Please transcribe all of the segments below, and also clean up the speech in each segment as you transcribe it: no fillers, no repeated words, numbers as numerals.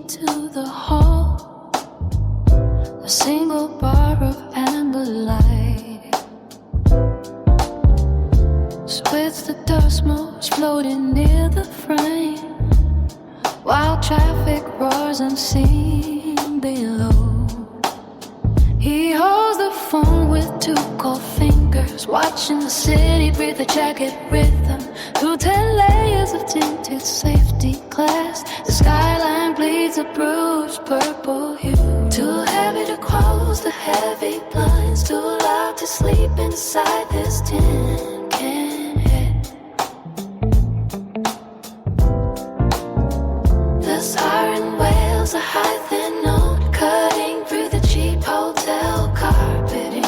to the hall, a single bar of amber light. With the dust motes floating near the frame, while traffic roars unseen below. He holds the phone with two cold fingers, watching the city breathe a jacket rhythm through 10 layers of tinted safety glass. The skyline bleeds a bruised purple hue. Too heavy to close the heavy blinds, too loud to sleep inside this tin can head. The siren wails a high thin note, cutting through the cheap hotel carpeting.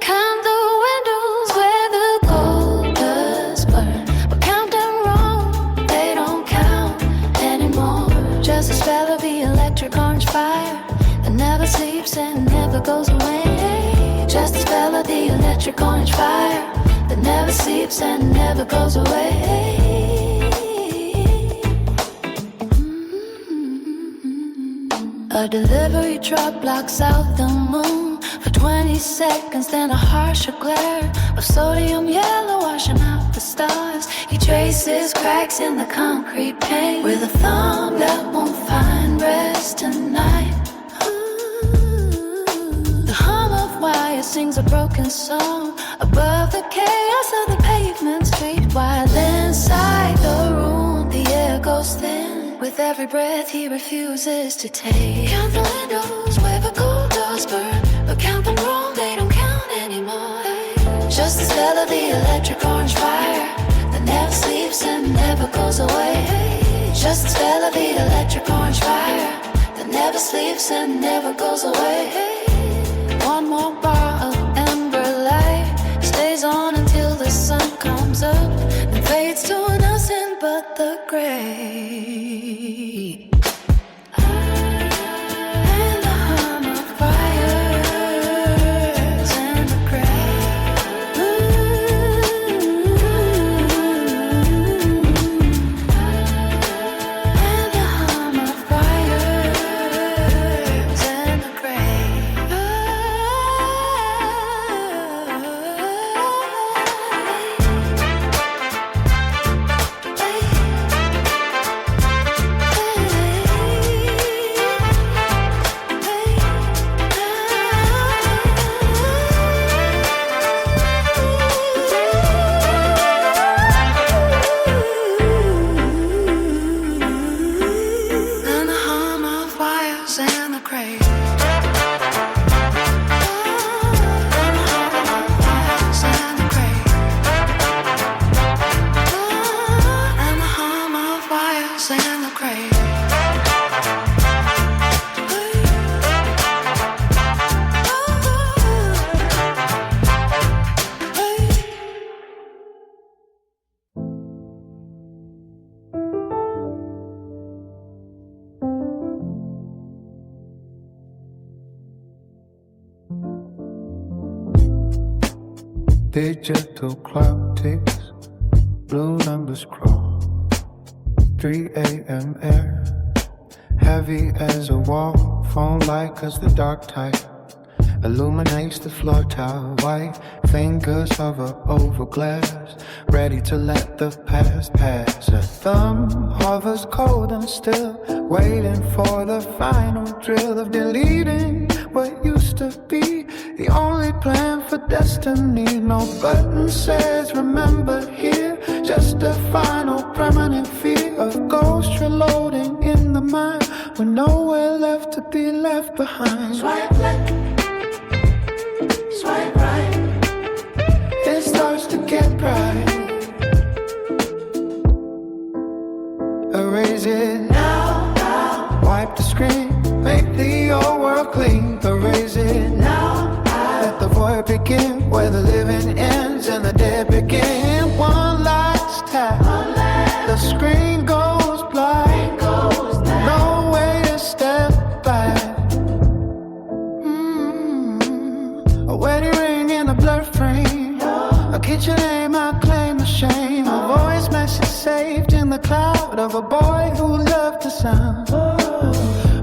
Count the windows where the gold does burn, but count them wrong, they don't count anymore. Just a spell of the electric orange fire that never sleeps and never goes away. Just a spell of the electric orange fire that never sleeps and never goes away. A delivery truck blocks out the moon for 20 seconds, then a harsher glare of sodium yellow washing out the stars. He traces cracks in the concrete paint with a thumb that won't find rest tonight. The hum of wire sings a broken song above the chaos of the pavement street, while inside the room the air goes thin. With every breath he refuses to take. Count the windows where the gold does burn, but count them wrong, they don't count anymore. Just the spell of the electric orange fire that never sleeps and never goes away. Just the spell of the electric orange fire that never sleeps and never goes away. One more bar of amber light stays on until the sun comes up and fades to nothing but the gray. And the hum of fires and the gray. And the hum of fires and the gray. And the hum of wires and the gray. And the hum of wires and the gray. And the hum of wires and the gray. Digital clock ticks, blue numbers crawl. 3 a.m. air, heavy as a wall. Phone light cause the dark tide illuminates the floor tile. White fingers hover over glass, ready to let the past pass. A thumb hovers cold and still, waiting for the final drill of deleting what used to be the only plan for destiny. No button says remember here, just a final permanent fear of ghosts reloading in the mind with nowhere left to be left behind. Swipe left, swipe right. It starts to get bright. Erase it Now, now, wipe the screen, make the old world clean. Erase it now, let the void begin, where the living ends and the dead begin. One last tap, the screen goes blind, no way to step back. A wedding ring in a blur frame, a kitchen name I claim the shame. A voice message saved in the cloud of a boy who loved the sound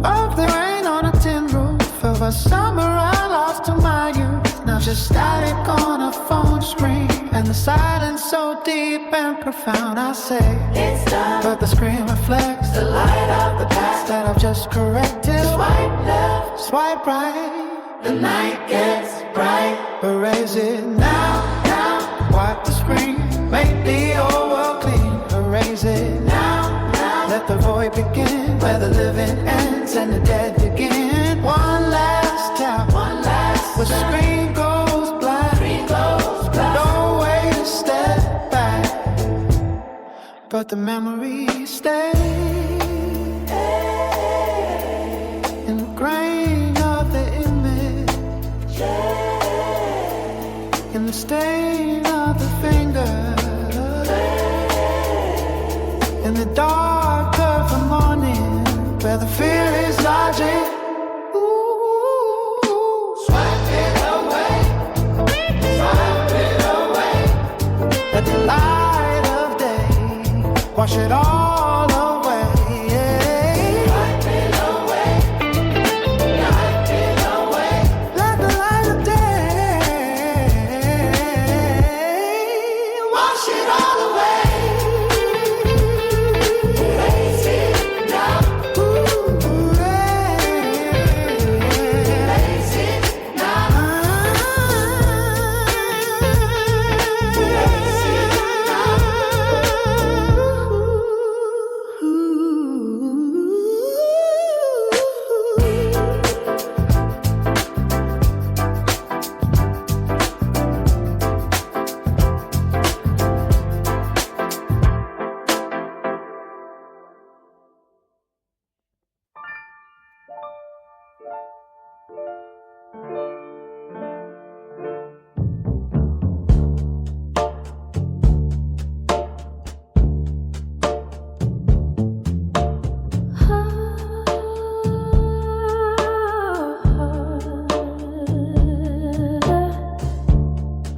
of the rain on a tin roof of a summer I lost to my youth. Now just static on a phone screen, and the silence so deep and profound. I say It's done, but the screen reflects the light of the past. that I've just corrected. Swipe left, Swipe right, the night gets bright. erase it now, now. Wipe the screen, make the old world clean. Erase it now, now. Let the void begin, where the living ends and the dead begin. One last tap, One last where the screen goes black. screen goes black. No way to step back, but the memories stay in the grain of the image, in the stain of the finger, in the dark of the morning, where the fear is logic. Swipe it away, swipe it away. Let the light of day wash it all away. Wipe it away, wipe it away. Let the light of day wash it all away. Erase it now, Ooh, erase it now, erase it now.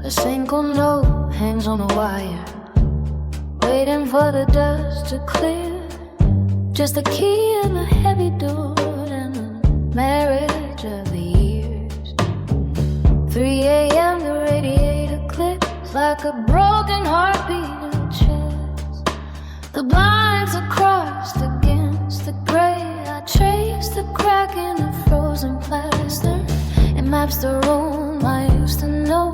A single note hangs on a wire, waiting for the dust to clear. Just a key and a heavy door and the marriage of the years. 3 a.m. the radiator clicks like a broken heartbeat in a chest. The blinds are crossed against the gray. I trace the crack in the frozen plaster. It maps the room I used to know.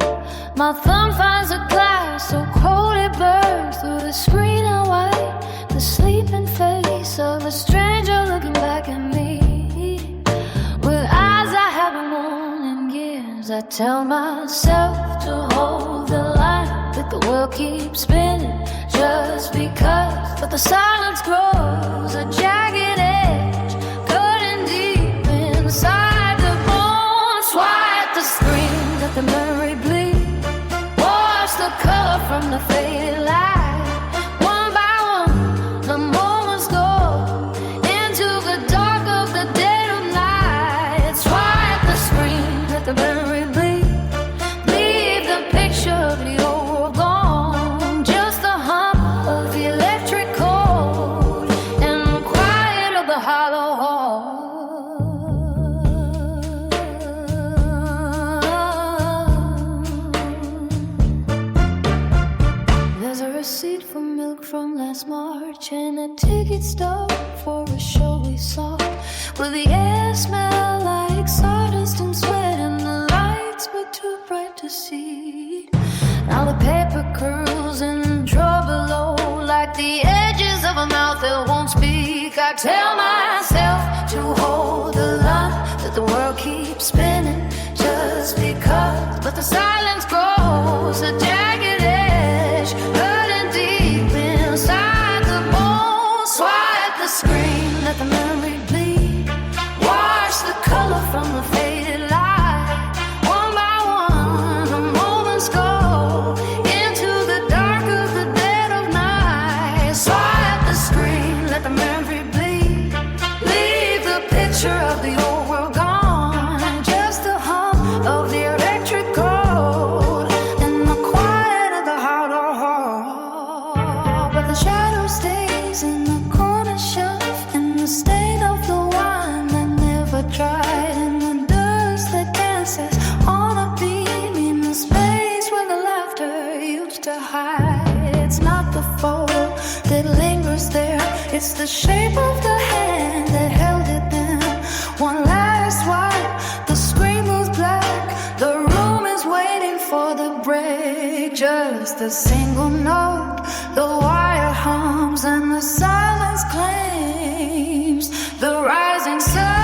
My thumb finds a glass so cold it burns through the screen and white. The sleeping face of a stranger looking back at me with eyes I haven't worn in years. I tell myself to hold the line, that the world keeps spinning just because. But the silence grows a jagged edge, cutting deep inside the bones. Swipe the screen, let the memory bleed. Wash the color from the faded light. One by one, the moments go into the dark of the dead of night. Swipe the screen, let the memory bleed. Leave the picture of the old world gone. Just the hum of the electric cord and the quiet of the hollow hall. There's a receipt for milk from last March and a ticket stub for a show we saw, where the air smelled like sawdust and sweat and the lights were too bright to see. Now the paper curls in the drawer below like the edges of a mouth that won't speak. I tell myself to hold the line, that the world keeps spinning just because. But the silence grows a jagged edge, cutting deep inside the bones. Swipe the screen, let the memory bleed. Wash the color from the faded light. One by one, the moments go into the dark of the dead of night. Swipe the screen, let the memory bleed. Leave the picture of the old world gone. Just the hum of the electric cord and the quiet of the hollow hall. But the shadow stays in the corner. It's the shape of the hand that held it then. One last wipe, the screen moves black. The room is waiting for the break. Just a single note, the wire hums and the silence claims the rising sun.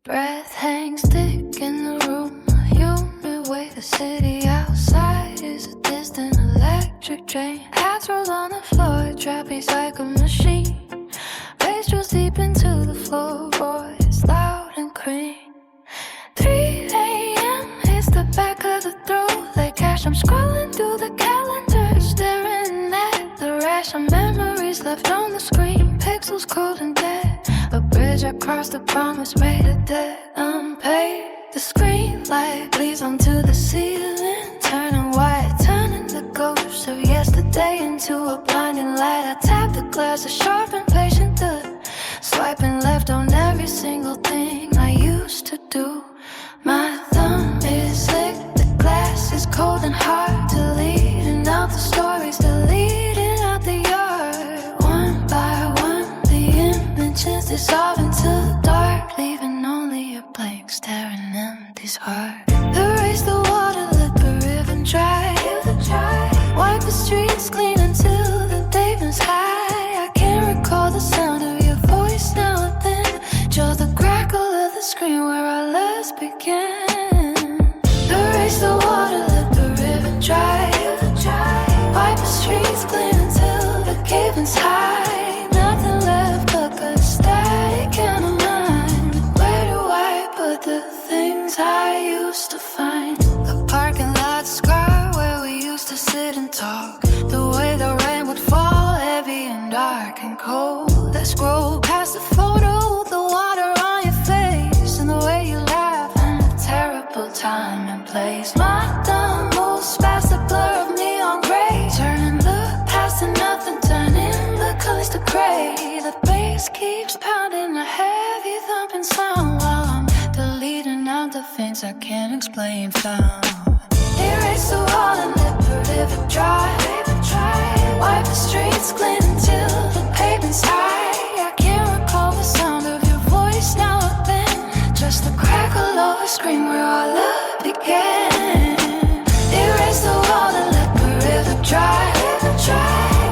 Breath hangs thick in the room. Humid way, the city outside is a distant electric train. Hats roll on the floor, trapeze like a machine. Bass drills deep into the floorboards, loud and clean. 3 a.m. hits the back of the throat like cash. I'm scrolling through the calendar, staring at the rash of memories left on the screen. Pixels cold and dead. A bridge across the promise made a debt unpaid. The screen light bleeds onto the ceiling, turning white, turning the ghost of yesterday into a blinding light. I tap the glass, a sharp impatient dud, swiping left on every single thing I used to do. My thumb is slick, the glass is cold and hard, deleting out the stories, deleting out the yard. One by one, the images dissolve into the dark, leaving only a blank staring empty's heart. Erase the water, let the river dry. Wipe the streets clean until the day burns high. I can't recall the sound of your voice now and then, just the crackle of the screen where our last began. Erase the water, let the river dry. Wipe the streets clean until the cavement's high. Nothing left but the static in my mind. Where do I put the things I used to find? The parking lot scar where we used to sit and talk. The way the rain would fall heavy and dark and cold. Let's scroll past the photo, the water on your face, and the way you laugh in a terrible time and place. My thumb moves past the blur of neon gray, turning the past to nothing, turning the colors to gray. The bass keeps pounding, a heavy thumping sound, while I'm deleting out the things I can't explain found. Erase the wall and let the river dry. Wipe the streets clean until the pavement's high. I can't recall the sound of your voice now or then, just the crackle of a scream where our love began. Erase the wall and let the river dry.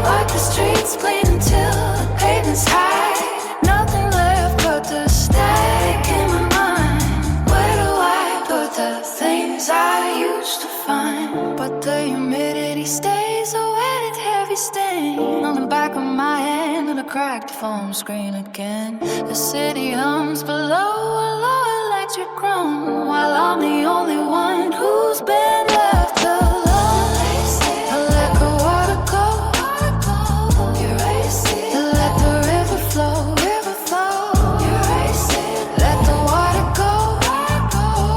Wipe the streets clean until the pavement's high. Nothing left but the static in my mind. Where do I put the things I used to find? But the humidity stays, a wetted heavy stain on the back of my hand, and a cracked foam screen again. The city hums below a low electric groan, while I'm the only one who's been left alone. I let the water go, let the river flow. Let the water go,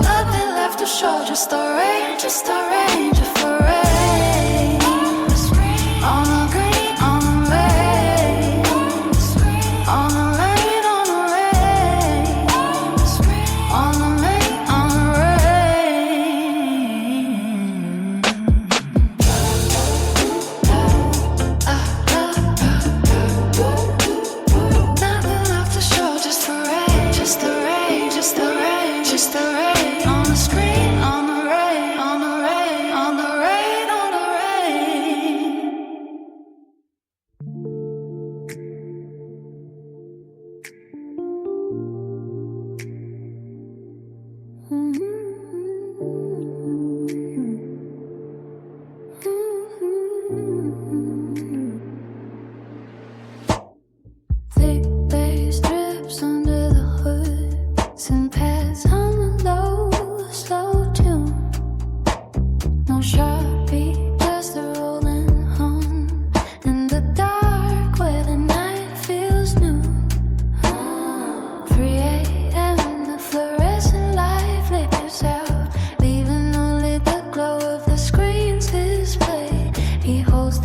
nothing left to show, just a range of rain. On the green, on the rain. On the rain, on the rain. On the rain, on the rain.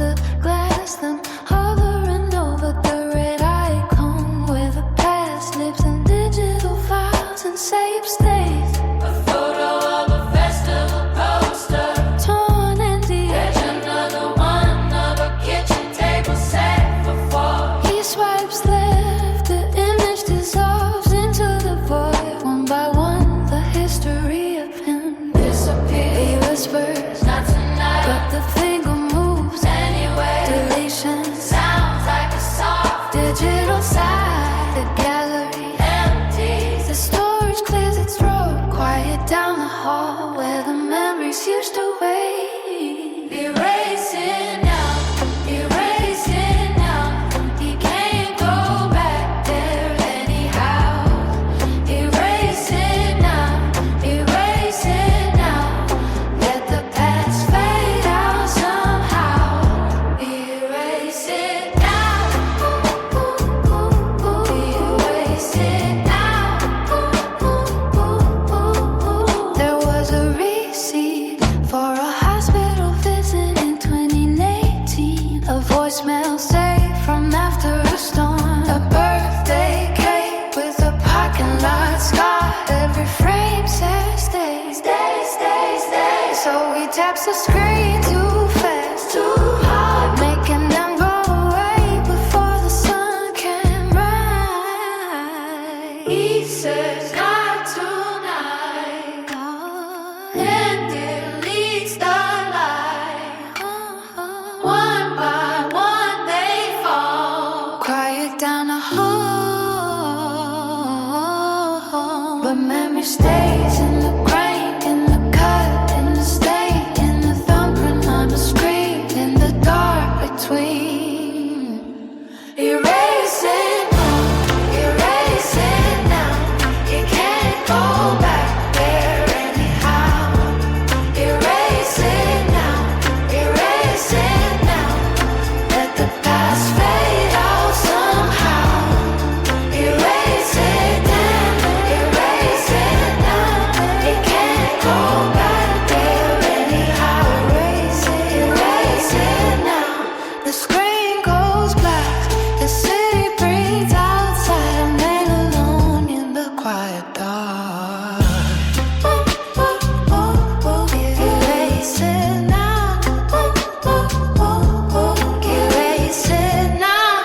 the glass, then hovering over the red icon where the past lives in digital files and safe states. A photo of a festival poster, Torn and deep. there's another one of a kitchen table set for four. He swipes left, the image dissolves into the void. One by one, the history of him Disappear, he whispers, not tonight, but the finger moves. anyway. Deletion, Sounds like a soft digital side, the gallery empties. the storage clears its throat. Quiet down the hall where the memories used to wait. Erasing now, erasing now. He can't go back there anyhow. Erasing now, erasing now. Let the past fade out somehow. Erase it now. Erase it now. There was a receipt for a hospital visit in 2018. A voicemail saved from after a storm. A birthday cake with a parking lot scar. Every frame says stay, Stay, stay, stay. so he taps the screen too fast, too hard, making them go away before the sun can rise. He says not tonight. Then deletes the light. One by one they fall. Quiet down the hall, but memory stays in the grain, in the cut, in the stain, in the thumbprint on the screen, in the dark between. Erase it now, erase it now. You can't go back there anyhow. Erase it now, erase it now. Let the past fade out somehow. Erase it now, erase it now. You can't go back there anyhow. Erase it, Erase it now. the screen goes black, the city breathes outside. I'm laying alone in the quiet dark. Erase it now. Erase it now.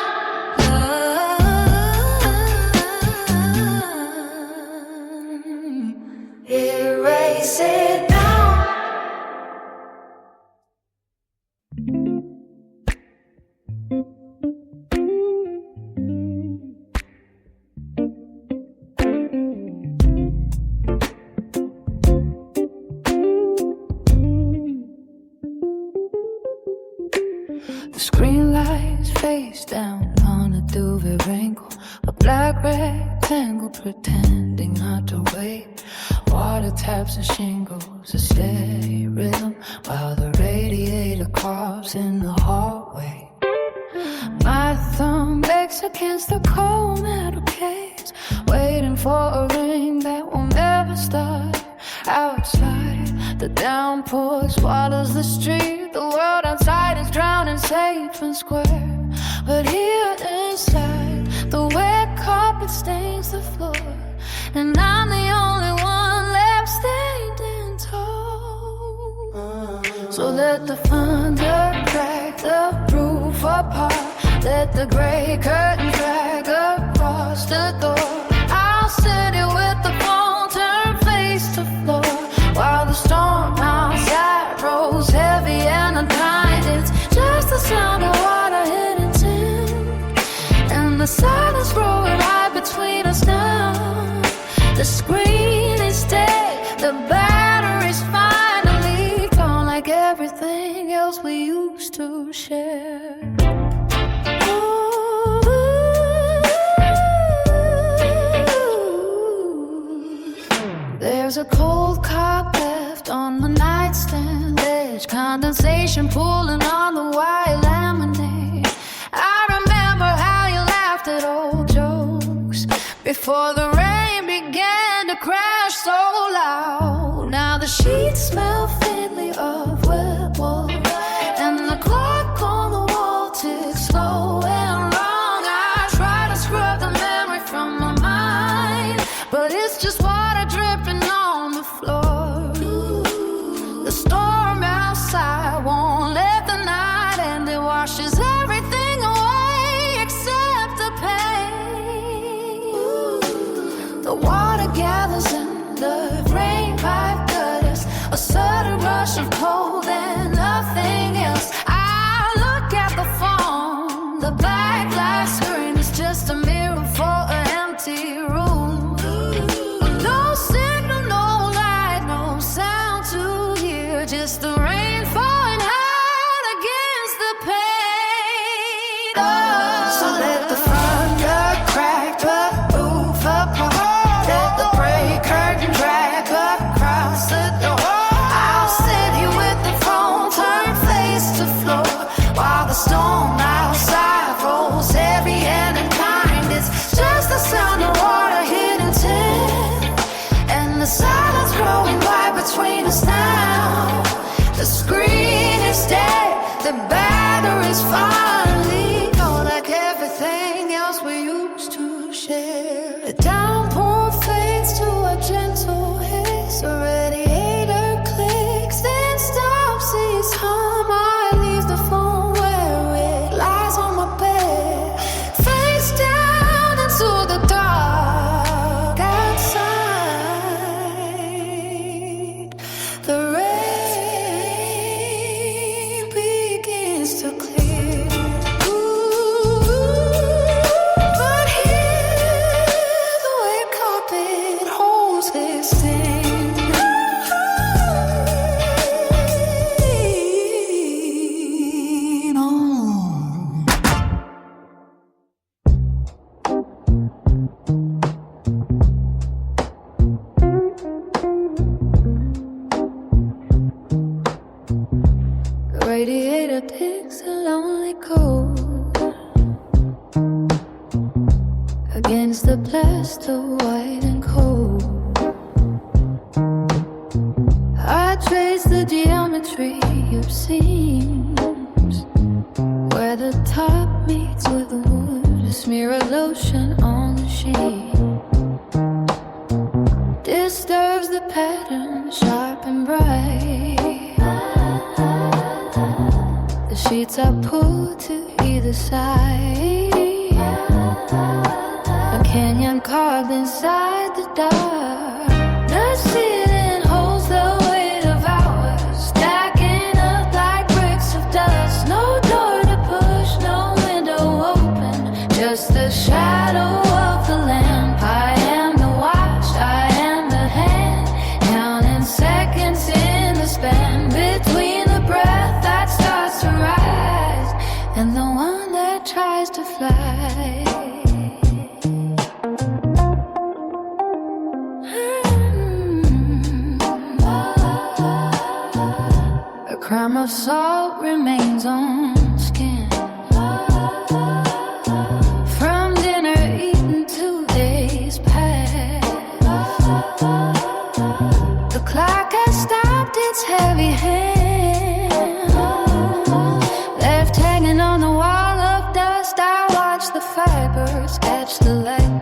Erase it now. The screen lights face down on a duvet wrinkle. A black rectangle pretending not to wait. Water taps and shingles, a steady rhythm while the radiator coughs in the hallway. My thumb bakes against the cold metal case, waiting for a ring that will never start. Outside, the downpour swallows the street. The world outside is drowning safe and square. But here inside, the wet carpet stains the floor, and I'm the only one left standing tall. So let the thunder crack the roof apart. Let the gray curtain drag across the door. I'll sit here with the phone turned face to floor, while the storm outside rolls heavy and unkind. It's just the sound of water hitting tin, and the silence growing right between us now. The screen is dead, the battery's finally gone, like everything else we used to share. There's a cold cup left on the nightstand ledge, condensation pooling on the white laminate. I remember how you laughed at old jokes before the rain began to crash so loud. Now the sheets smell faintly of wet wool, and the clock on the makes a lonely cold against the plaster white and cold. I trace the geometry of seams where the top meets with the wood, a smear of lotion on the sheet disturbs the pattern, sharp and bright. The sheets are pulled to either side, a canyon carved inside the dark. The ceiling holds the weight of hours, stacking up like bricks of dust. No door to push, no window open, just the shadow of the lamp. I am the watch, I am the hand, counting seconds in the span between the breath that starts to rise and the one that tries to fly. A crumb of salt remains on skin from dinner eaten 2 days past. The clock has stopped its heavy hand, left hanging on the wall of dust. I watch the fibers catch the light,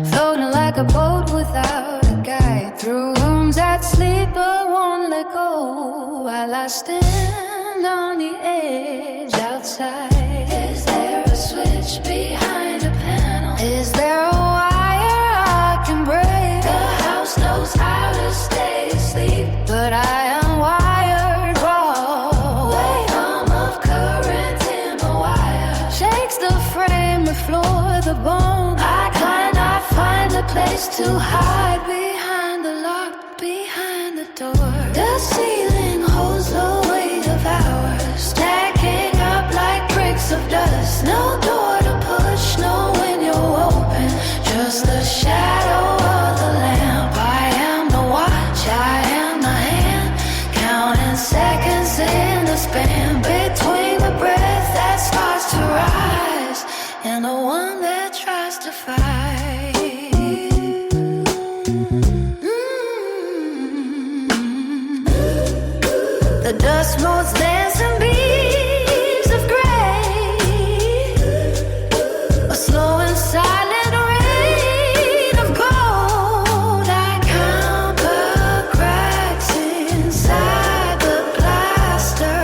floating like a boat without a guide, through rooms that sleep but won't let go, while I stand on the edge outside. Is there a switch behind a panel? Is there a wire I can break? The house knows how to stay asleep, but I am wired raw. Weight of current in my wire shakes the frame, the floor, the bone. I cannot find a place to hide behind the lock, behind the door. The ceiling holds the weight of hours, stacking up like bricks of dust. No door to push, no window open, just the shadow of the lamp. I am the watch, I am the hand, counting seconds in the span between the breath that starts to rise and the one that tries to fight. The dust motes dancing beams of gray, a slow and silent rain of gold. I count the cracks inside the plaster,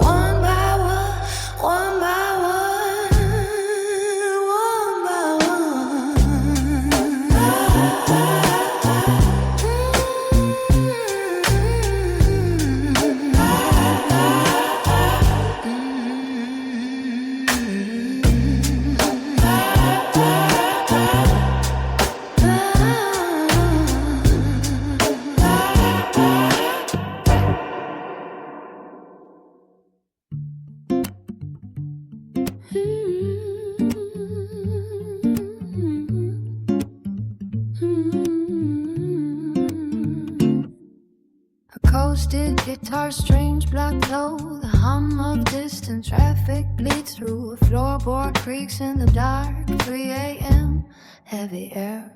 one by one, one by one, one by acoustic guitar strings block low, the hum of distant traffic bleeds through. A floorboard creaks in the dark, 3 a.m. heavy air.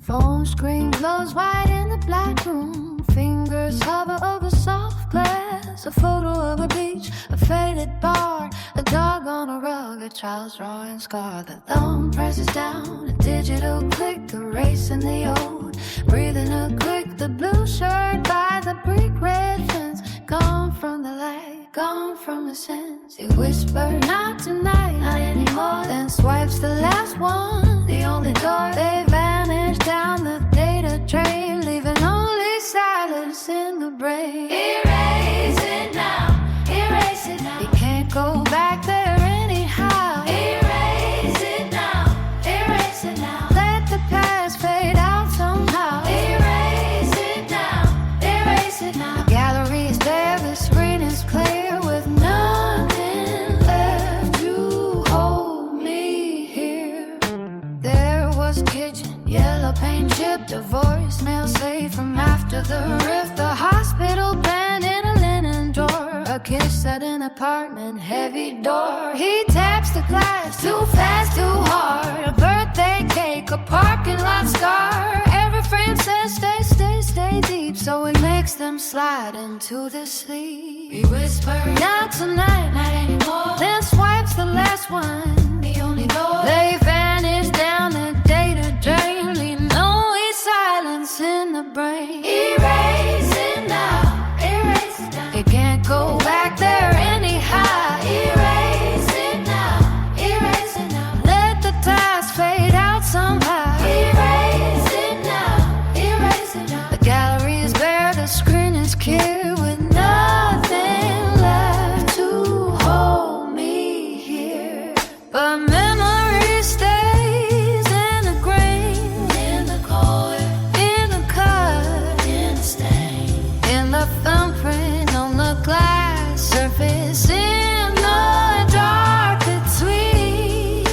Phone screen glows white in the black room, fingers hover over soft glass. A photo of a beach, a faded bar, a dog on a rug, a child's drawing scar. The thumb presses down, a digital click, erasing the old, breathing a quick. The blue shirt by the brick red fence, gone from the light, gone from the sense. You whisper, not tonight, not anymore, then swipes the last one, the only door. They vanish down the data train, leaving only silence in the brain. Erase it now, erase it now. You can't go back there anyhow. Erase it now, erase it now. Let the past fade out somehow. Erase it now, erase it now. The gallery is bare, the screen is clear, with nothing left to hold me here. There was kitchen, yellow paint chipped, a voicemail at an apartment, heavy door. He taps the glass, too fast, too hard. A birthday cake, a parking lot scar. Every frame says stay, stay, stay deep, so it makes them slide into the sleep. He whispers, not tonight, not anymore. Then swipes the last one, the only door. They vanish down the data drain, leaving only silence in the brain. Erase it now, erase it now. You can't go back there anyhow. Erase it now, erase it now. Let the past fade out somehow. Erase it now, erase it now. The gallery is bare, the screen is clear, with nothing left to hold me here. But memory stays in the grain, in the core, in the cut, in the stain, in the thumbprint on the glass surface, in the dark between.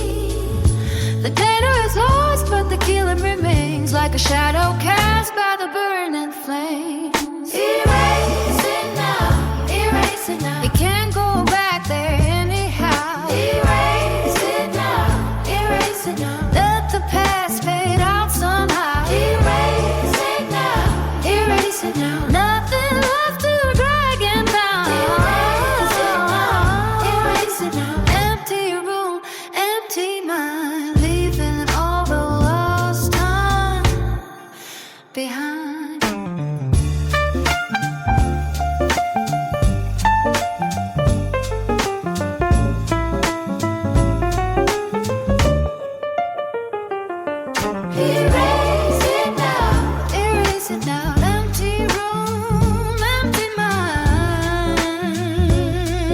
The data is lost, but the killing remains, like a shadow cast by the burning flames. Erase it now, erase it now. You can't go back there anyhow. Erase it now, erase it now. Let the past fade out somehow. Erase it now, erase it now. Nothing left to drag him down. Erase it now, erase it now. Empty room, empty mind, leaving all the lost time behind. Erase it now, erase it now. Empty room, empty mind,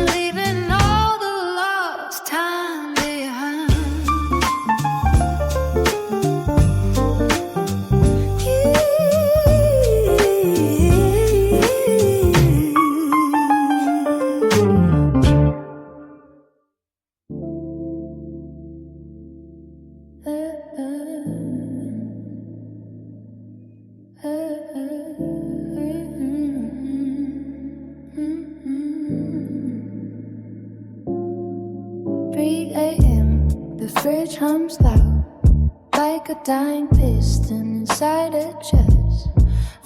leaving all the lost time behind. The fridge hums loud, like a dying piston inside a chest.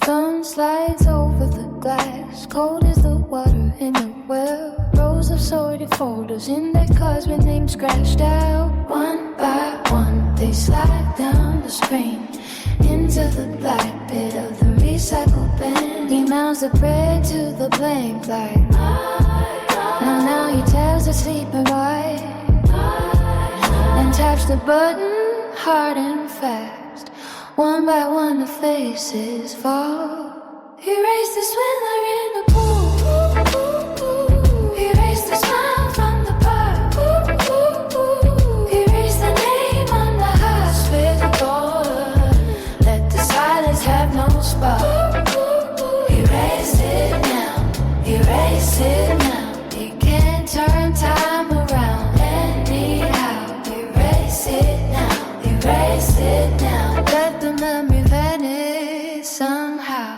Thumb slides over the glass, cold as the water in the well. Rows of sorted folders in their cars with names scratched out. One by one, they slide down the screen into the black pit of the recycle bin. He mounts the bread to the blank like, now he tells the sleeping wife, and taps the button hard and fast. One by one the faces fall. Erase the swindler in the pool. Erase the smile from the bar. Erase the name on the hospital door. Let the silence have no spark. Erase it now, erase it now. You can't turn time around anyhow. Erase it now, erase it now. Let the memory vanish somehow.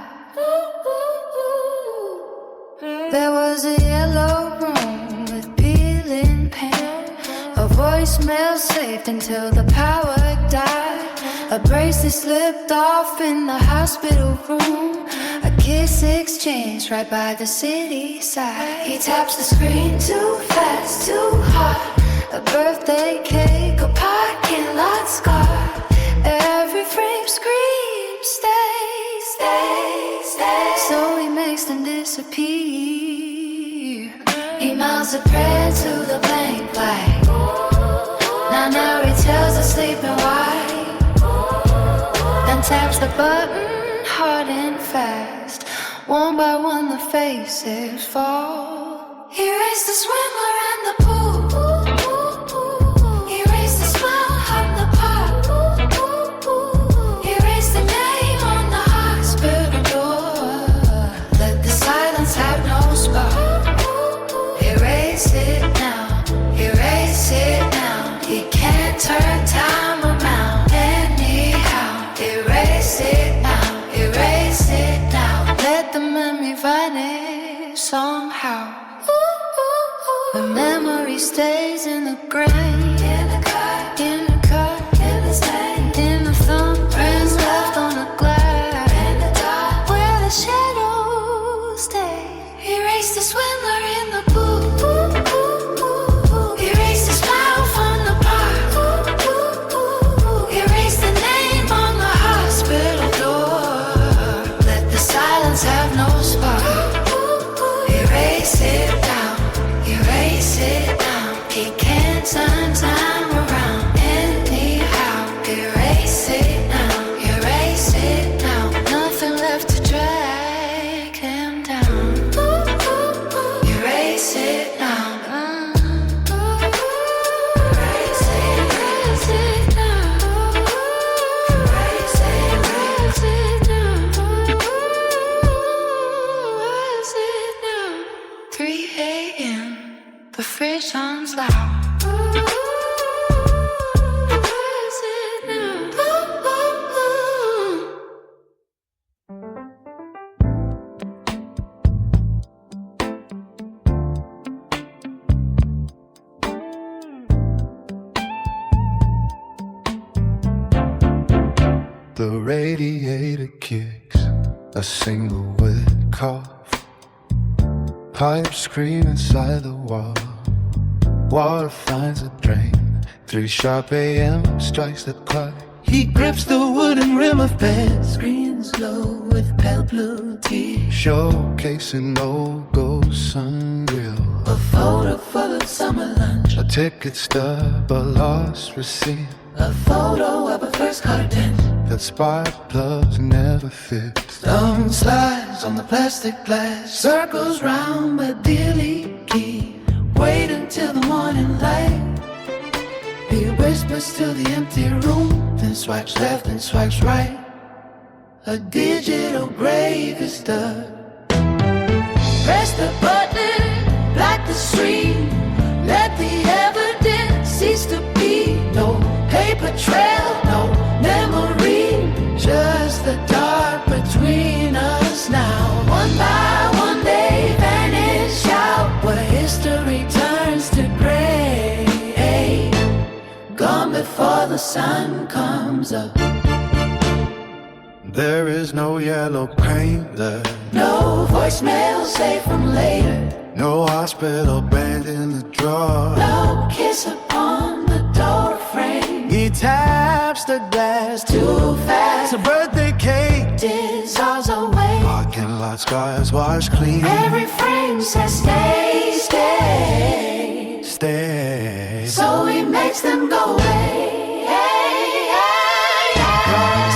There was a yellow room with peeling paint. A voicemail saved until the power died. A bracelet slipped off in the hospital room. A kiss exchanged right by the city side. He taps the screen too fast, too hard. A birthday cake, a parking lot scar. Every frame screams, stay, stay, stay. So he makes them disappear. He mouths a prayer to the blank light. Now he tells the sleeping wife, then taps the button hard and fast. One by one the faces fall. Erase the swimmer and the pool. Erase the smile on the park. Erase the name on the hospital door. Let the silence have no spark. Erase it now, erase it now. You can't turn time around anyhow. Erase it now, erase it now. Let the memory vanish somehow. Ooh, ooh. memory stays in the grain. In the car, in the car, in the stain, in the thumbprints left on the glass. In the dark, where the shadows stay. Erase the swindler in the booth. Erase the smile from the park. Erase the name on the hospital door. Let the silence have no spark. Erase it down, erase it down. He can't turn time around anyhow. Erase it now, erase it now. Nothing left to drag him down. Erase it now. Erase it, erase it now. Erase it, erase it now. Erase it now. 3 a.m. The fridge sounds loud. Erase it now. The radiator kicks a single wood cough. Pipe scream inside the wall. Water finds a drain. 3 sharp a.m. strikes the clock. He grips the wooden rim of bed. Screens low with pale blue tea. Showcasing old gold sun grill. A photo full of summer lunch. A ticket stub, a lost receipt. A photo of a first car dent. That spark plugs never fixed. Thumb slides on the plastic glass. Circles round but dearly key. Wait until the morning light. He whispers to the empty room. Then swipes left and swipes right. A digital grave is dug. Press the button, black the screen. Let the evidence cease to be. No paper trail, no memory. Just the dark between us now. One by one they vanish out. Where history turns to gray. Gone before the sun comes up. There is no yellow paint there. No voicemail saved from later. No hospital band in the drawer. No kiss upon the door frame. He taps the glass too fast. A birthday cake dissolves away. Parking lot scars wash clean. Every frame says stay, stay, stay. So he makes them go away.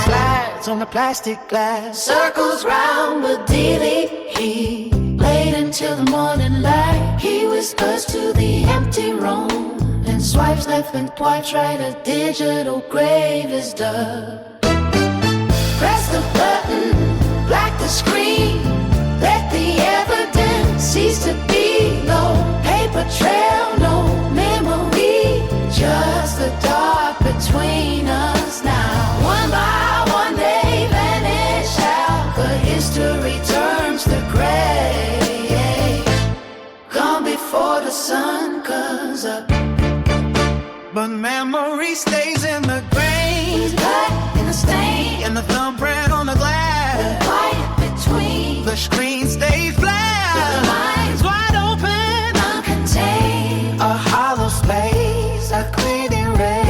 Slides on the plastic glass. Circles round but daily he. Late until the morning light. He whispers to the empty room. And swipes left and swipes right. A digital grave is dug. Press the button, black the screen. Let the evidence cease to be. No paper trail, no memory. Just the dark between us now. One by one they vanish out. But history turns to gray. Gone before the sun comes up. But memory stays in the grain. Cut in the stain. In the thumbprint on the glass. The quiet between. The screen stays flat. The mind's wide open. Uncontained. A hollow space. A cleaning ray.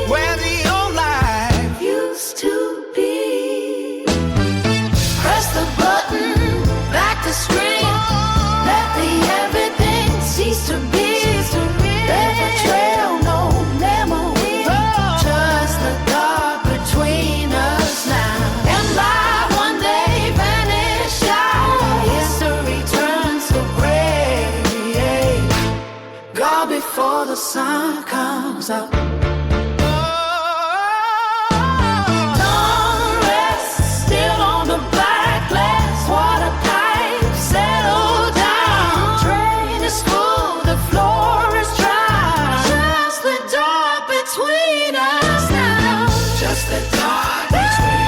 Where the old life used to be. Press the button. Back the screen. Let the evidence cease to be. There's a trail, no memory. Just the dark between us now. And life one day vanish out. History turns to gray. Gone before the sun comes up. Don't rest, still on the black glass. Water pipe, settle down. Train is full, the floor is dry. Just the dark between us now. Just the dark between us.